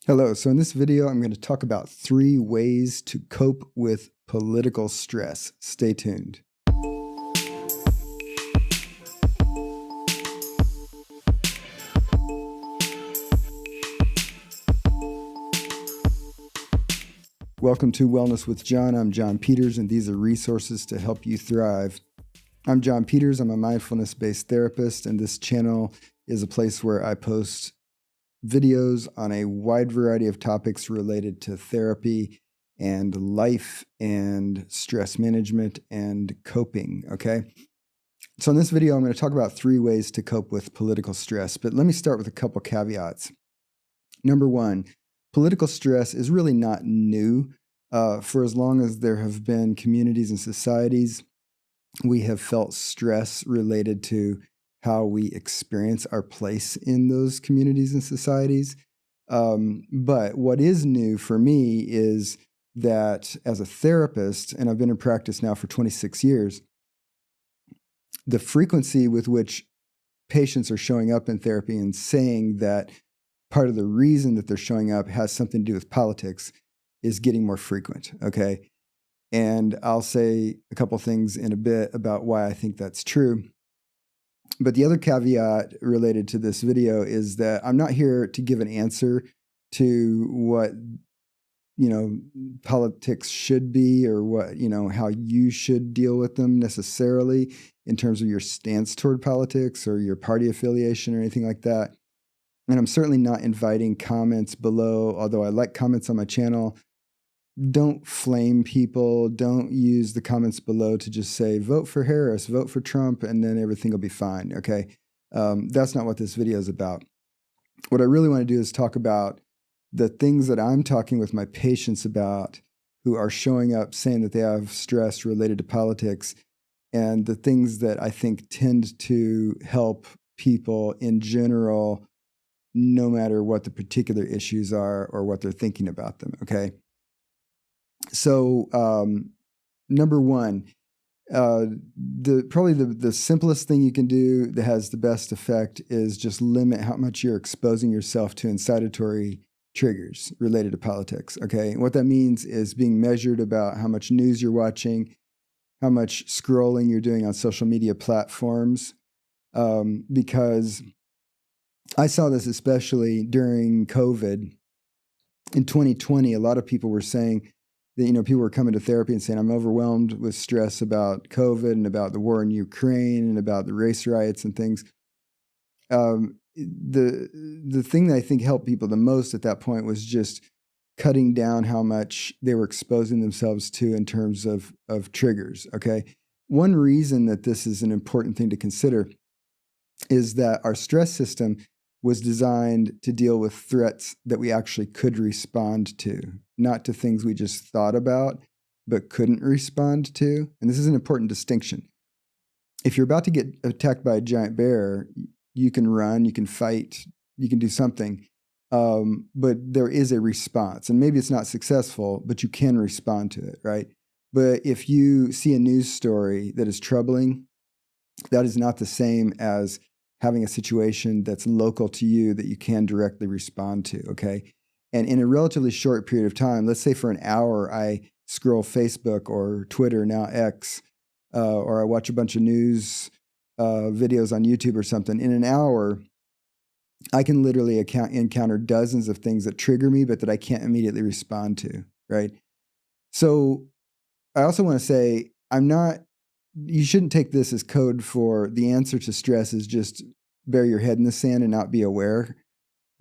Hello, so in this video, I'm going to talk about 3 ways to cope with political stress. Stay tuned. Welcome to Wellness with John. I'm John Peters, and these are resources to help you thrive. I'm John Peters. I'm a mindfulness-based therapist, and this channel is a place where I post videos on a wide variety of topics related to therapy and life and stress management and coping, okay? So in this video, I'm going to talk about 3 ways to cope with political stress, but let me start with a couple caveats. Number 1, political stress is really not new. For as long as there have been communities and societies, we have felt stress related to how we experience our place in those communities and societies. But what is new for me is that as a therapist, and I've been in practice now for 26 years, the frequency with which patients are showing up in therapy and saying that part of the reason that they're showing up has something to do with politics is getting more frequent, okay? And I'll say a couple things in a bit about why I think that's true. But the other caveat related to this video is that I'm not here to give an answer to what, politics should be or what, how you should deal with them necessarily in terms of your stance toward politics or your party affiliation or anything like that. And I'm certainly not inviting comments below, although I like comments on my channel. Don't flame people. Don't use the comments below to just say, vote for Harris, vote for Trump, and then everything will be fine, okay? That's not what this video is about. What I really want to do is talk about the things that I'm talking with my patients about who are showing up saying that they have stress related to politics, and the things that I think tend to help people in general, no matter what the particular issues are or what they're thinking about them, okay? So, number 1, probably the simplest thing you can do that has the best effect is just limit how much you're exposing yourself to incitatory triggers related to politics, okay? And what that means is being measured about how much news you're watching, how much scrolling you're doing on social media platforms, because I saw this especially during COVID. In 2020, a lot of people were saying that, people were coming to therapy and saying, I'm overwhelmed with stress about COVID and about the war in Ukraine and about the race riots and things. The thing that I think helped people the most at that point was just cutting down how much they were exposing themselves to in terms of triggers, okay? One reason that this is an important thing to consider is that our stress system was designed to deal with threats that we actually could respond to, not to things we just thought about but couldn't respond to. And this is an important distinction. If you're about to get attacked by a giant bear, you can run, you can fight, you can do something, but there is a response. And maybe it's not successful, but you can respond to it, right? But if you see a news story that is troubling, that is not the same as having a situation that's local to you that you can directly respond to, okay? And in a relatively short period of time, let's say for an hour, I scroll Facebook or Twitter, now X, or I watch a bunch of news videos on YouTube or something. In an hour, I can literally encounter dozens of things that trigger me, but that I can't immediately respond to, right? So I also want to say, you shouldn't take this as code for the answer to stress is just bury your head in the sand and not be aware.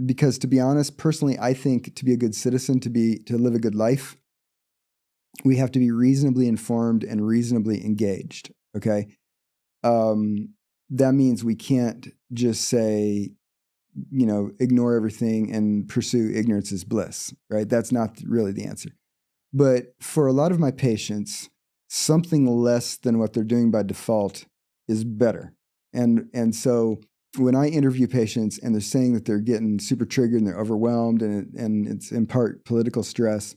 Because to be honest, personally, I think to be a good citizen, to live a good life, we have to be reasonably informed and reasonably engaged, okay? That means we can't just say, ignore everything and pursue ignorance is bliss, right? That's not really the answer. But for a lot of my patients, something less than what they're doing by default is better. And so when I interview patients and they're saying that they're getting super triggered and they're overwhelmed and it's in part political stress,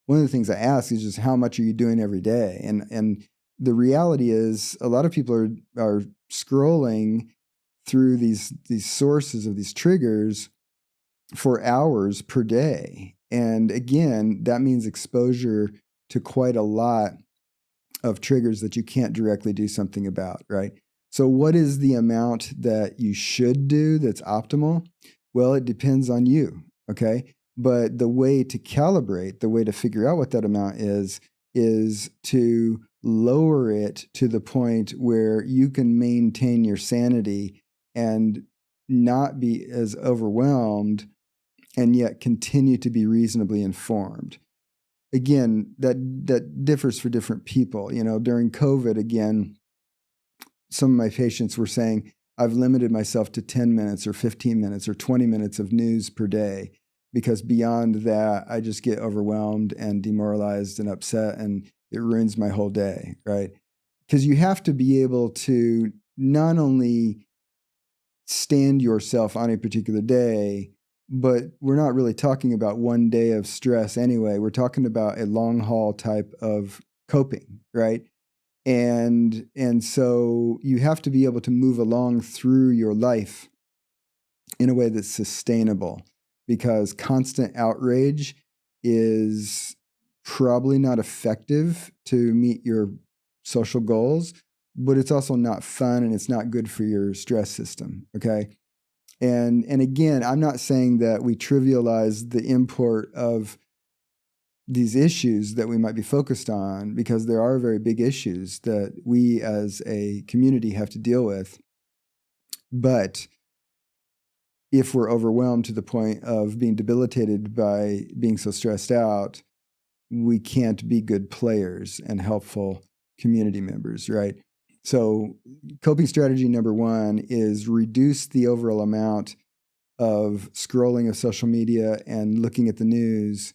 one of the things I ask is just how much are you doing every day? And the reality is a lot of people are scrolling through these sources of these triggers for hours per day. And again, that means exposure to quite a lot of triggers that you can't directly do something about, right? So what is the amount that you should do that's optimal? Well, it depends on you, okay? But the way to calibrate, the way to figure out what that amount is to lower it to the point where you can maintain your sanity and not be as overwhelmed and yet continue to be reasonably informed. Again, that differs for different people. You know, during COVID, again, some of my patients were saying, I've limited myself to 10 minutes or 15 minutes or 20 minutes of news per day, because beyond that, I just get overwhelmed and demoralized and upset, and it ruins my whole day, right? Because you have to be able to not only stand yourself on a particular day, but we're not really talking about one day of stress anyway. We're talking about a long haul type of coping, right? And so you have to be able to move along through your life in a way that's sustainable, because constant outrage is probably not effective to meet your social goals, but it's also not fun and it's not good for your stress system, okay? And again, I'm not saying that we trivialize the import of these issues that we might be focused on, because there are very big issues that we as a community have to deal with. But if we're overwhelmed to the point of being debilitated by being so stressed out, we can't be good players and helpful community members, right? So coping strategy number one is reduce the overall amount of scrolling of social media and looking at the news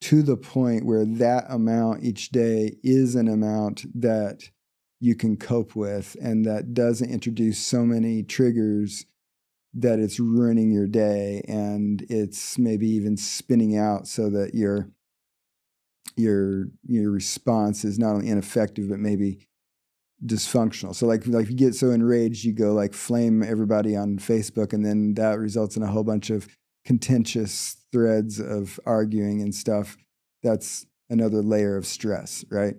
to the point where that amount each day is an amount that you can cope with and that doesn't introduce so many triggers that it's ruining your day and it's maybe even spinning out so that your response is not only ineffective but maybe dysfunctional. So like you get so enraged you go like flame everybody on Facebook, and then that results in a whole bunch of contentious threads of arguing and stuff. That's another layer of stress, right?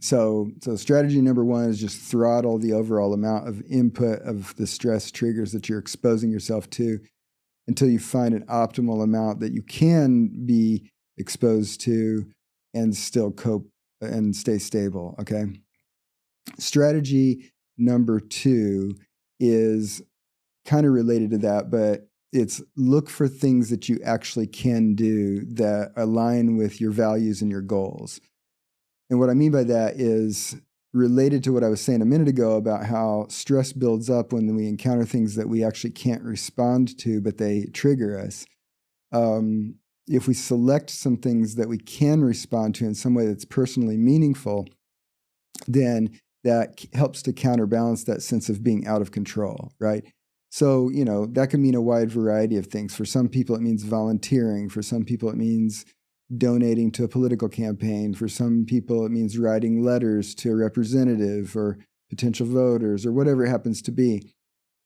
So strategy number one is just throttle the overall amount of input of the stress triggers that you're exposing yourself to until you find an optimal amount that you can be exposed to and still cope and stay stable, okay? Strategy number two is kind of related to that, but it's look for things that you actually can do that align with your values and your goals. And what I mean by that is related to what I was saying a minute ago about how stress builds up when we encounter things that we actually can't respond to, but they trigger us. If we select some things that we can respond to in some way that's personally meaningful, then that helps to counterbalance that sense of being out of control, right? So, you know, that can mean a wide variety of things. For some people, it means volunteering. For some people, it means donating to a political campaign. For some people, it means writing letters to a representative or potential voters or whatever it happens to be.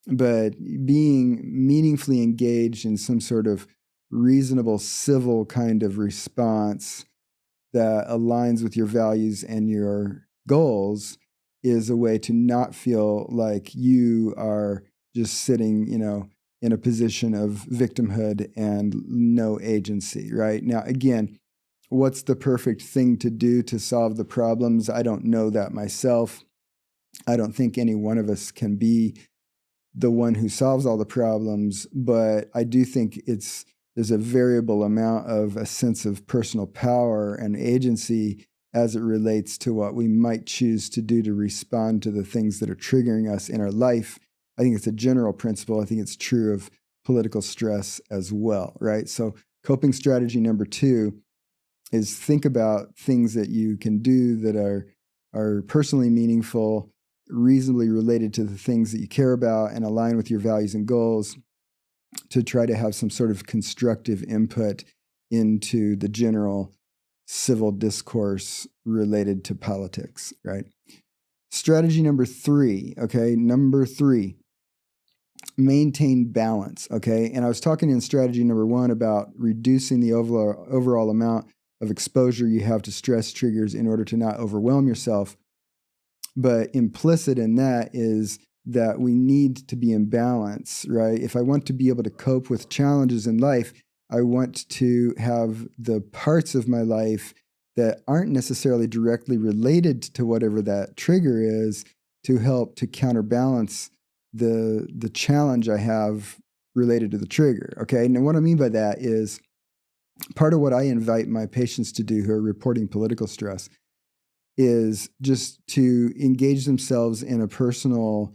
But being meaningfully engaged in some sort of reasonable, civil kind of response that aligns with your values and your goals is a way to not feel like you are just sitting, you know, in a position of victimhood and no agency, right? Now, again, what's the perfect thing to do to solve the problems? I don't know that myself. I don't think any one of us can be the one who solves all the problems, but I do think there's a variable amount of a sense of personal power and agency as it relates to what we might choose to do to respond to the things that are triggering us in our life. I think it's a general principle. I think it's true of political stress as well, right? So coping strategy number two is think about things that you can do that are personally meaningful, reasonably related to the things that you care about and align with your values and goals, to try to have some sort of constructive input into the general civil discourse related to politics, right? Strategy number three, okay? Number three, maintain balance, okay? And I was talking in strategy number 1 about reducing the overall amount of exposure you have to stress triggers in order to not overwhelm yourself. But implicit in that is that we need to be in balance, right? If I want to be able to cope with challenges in life, I want to have the parts of my life that aren't necessarily directly related to whatever that trigger is to help to counterbalance the challenge I have related to the trigger, okay? And what I mean by that is part of what I invite my patients to do who are reporting political stress is just to engage themselves in a personal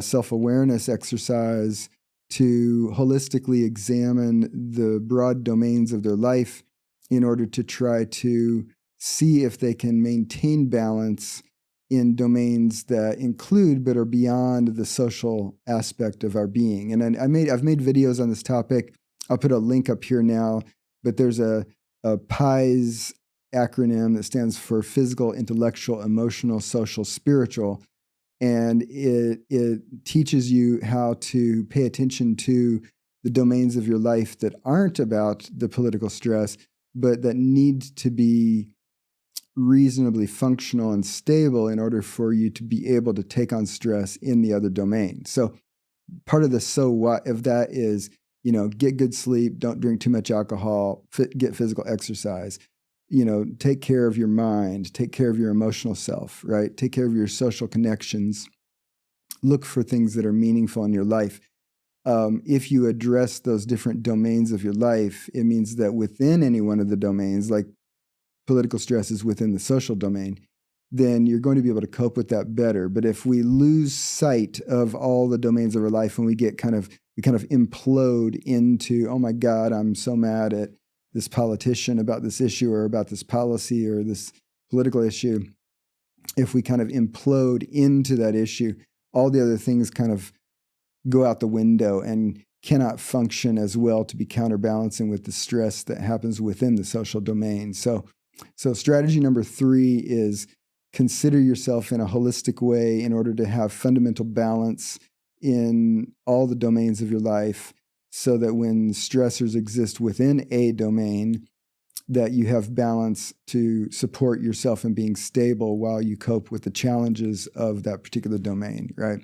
self-awareness exercise to holistically examine the broad domains of their life in order to try to see if they can maintain balance in domains that include but are beyond the social aspect of our being. And I've made videos on this topic. I'll put a link up here now, but there's a PIES acronym that stands for physical, intellectual, emotional, social, spiritual. And it teaches you how to pay attention to the domains of your life that aren't about the political stress, but that need to be reasonably functional and stable in order for you to be able to take on stress in the other domain. So part of the so what of that is, get good sleep, don't drink too much alcohol, get physical exercise, take care of your mind, take care of your emotional self, right? Take care of your social connections. Look for things that are meaningful in your life. If you address those different domains of your life, it means that within any one of the domains, like political stress is within the social domain, then you're going to be able to cope with that better. But if we lose sight of all the domains of our life and we kind of implode into, oh my God, I'm so mad at this politician about this issue or about this policy or this political issue, if we kind of implode into that issue, all the other things kind of go out the window and cannot function as well to be counterbalancing with the stress that happens within the social domain. So strategy number 3 is consider yourself in a holistic way in order to have fundamental balance in all the domains of your life so that when stressors exist within a domain, that you have balance to support yourself in being stable while you cope with the challenges of that particular domain, right?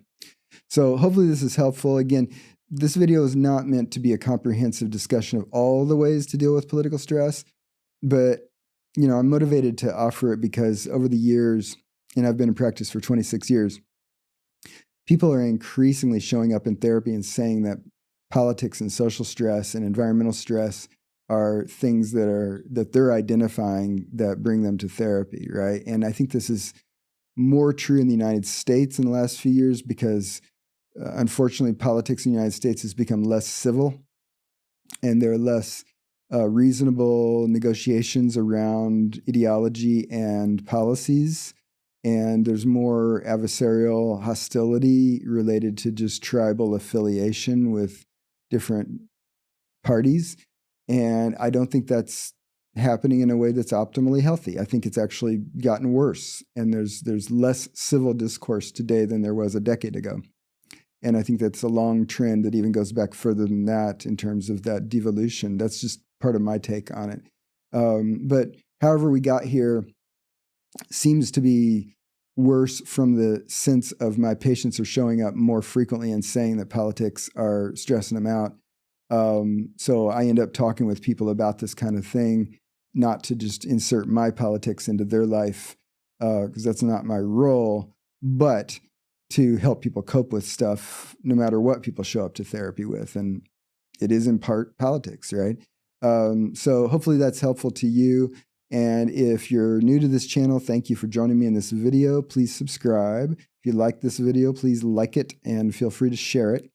So hopefully this is helpful. Again, this video is not meant to be a comprehensive discussion of all the ways to deal with political stress, but I'm motivated to offer it because over the years, and I've been in practice for 26 years, people are increasingly showing up in therapy and saying that politics and social stress and environmental stress are things that they're identifying that bring them to therapy, right? And I think this is more true in the United States in the last few years because unfortunately politics in the United States has become less civil and there are less reasonable negotiations around ideology and policies. And there's more adversarial hostility related to just tribal affiliation with different parties. And I don't think that's happening in a way that's optimally healthy. I think it's actually gotten worse. And there's less civil discourse today than there was a decade ago. And I think that's a long trend that even goes back further than that in terms of that devolution. That's just part of my take on it. But however we got here seems to be worse from the sense of my patients are showing up more frequently and saying that politics are stressing them out. So I end up talking with people about this kind of thing, not to just insert my politics into their life, because that's not my role, but to help people cope with stuff no matter what people show up to therapy with. And it is in part politics, right? So hopefully that's helpful to you. And if you're new to this channel, thank you for joining me in this video. Please subscribe. If you like this video, please like it and feel free to share it.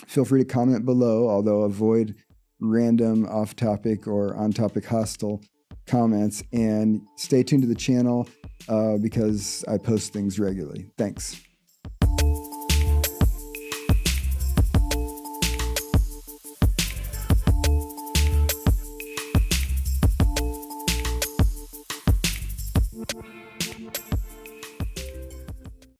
Feel free to comment below, although avoid random off-topic or on-topic hostile comments. And stay tuned to the channel because I post things regularly. Thanks.